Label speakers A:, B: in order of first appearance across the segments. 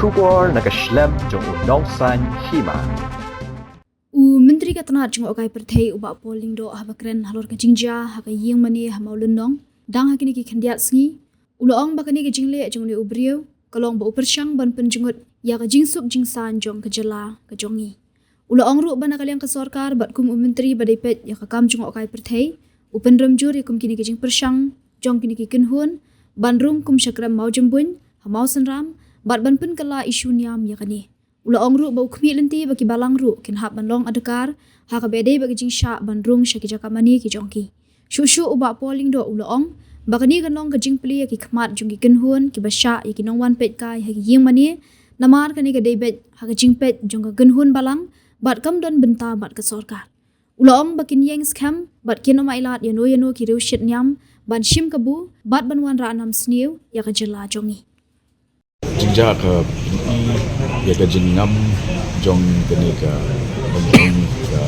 A: Shubor nakashlem jong unongsan hima.
B: Menteri Katana jong okai perthei uba polling do habakren halor ka jingja haka yeng mani hamaulundong dang hakini ki khandiat sngi uloong bakani ki jingle jong ni ubriu kalong ba upersyang ban penjungut ya ka jingsuk jingsan jong ka jela ka jongi uloong ru ban kaliang ka sarkar bat kum menteri badai pet ya ka kam jong okai perthei upen ramjur ya kum kini ki jing persyang jong kini ki kenhun ban rum kum syakram mau jembun hamau senram bat ban pen kala isu niam ya kani uloong ru bau khmi lenti bagi balang ru kin hab ban long adakar ha ka bedei bagi jing sha ban rung syaki jakamani ki jongki shushu uba polling do uloong bakani kanong ka jing pli ki khmat jong ki kenhun ki basha ya ki nong wan pet kai ha ki yeng mani namar kani ka debet ha ka jing pet jong ka kenhun balang bat kam don benta bat ka sarkar uloong bakin yeng scam bat kino mailat yano ki reu shit nyam ban shim kabu bat ban wan ra nam sniu ya ka jela jongi
C: Jingja ke ya ke jengam jong kene ke benteng ke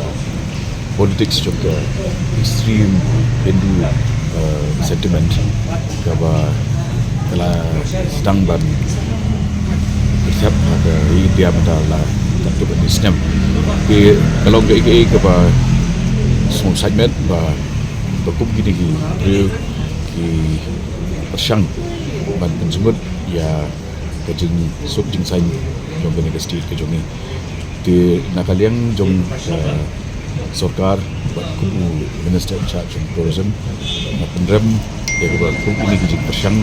C: politics jong ke extreme Hindu sentiment ke ba kala sedang ban bersiap ke India bandala tentu ke Islam ke kalau ke ba semua segmen ba berkup gini ki persyang ban penjemut ya kejeng sub jing sain jong kene state ke jongi di nakaliang jong sarkar buat kubu minister in charge of tourism na pendrem ya buat kubu ini kejeng persyang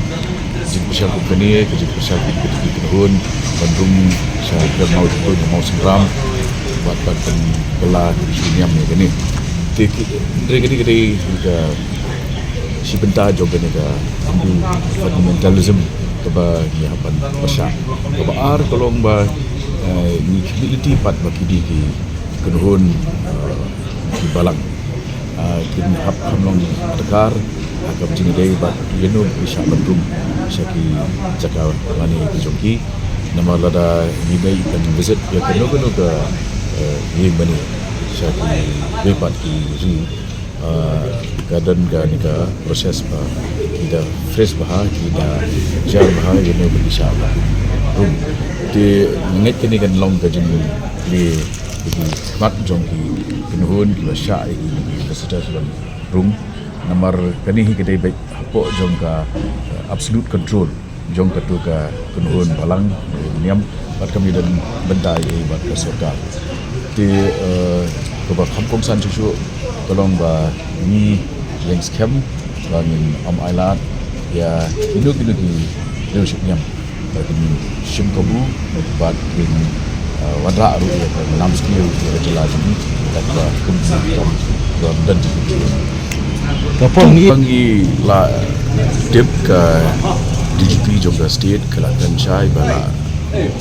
C: kene kejeng persyang di kenhun bandung saya mau itu mau seram buat pen bela di siniam ya kene kene ke si benta jong kene ke Hindu fundamentalism keba nyiapan persyak keba ar tolong ba ni ability pat bagi di kenhun di balang kin hap hamlong adakar agam jini dei bat yeno bisa bandung syaki jaka mani jongki nama lada ni bai kan visit ya keno ke ni bani syaki bepat ki ri garden ka proses ba kita fresh bah kita jar bah ini berisha room di nget kini kan long ka jeng di mat jong ki kenhun ki basha ki visitor room nomor kani kita baik hapo jong ka absolute control jong ka tu ka kenhun balang niam bat kami dan bentai bat ka sarkar di ko kampung san cucu tolong ba ni yang scam bangin ailat ya induk ki leadership nyam bagi shim kabu bat bin wadra ru ya nam skill ya jelas ini tak ba kum dan kapon ni la dip ka DGP juga state Kelantan Chai bala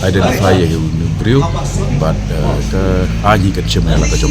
C: identify ya beliau but ke aji ke chimney la ka jom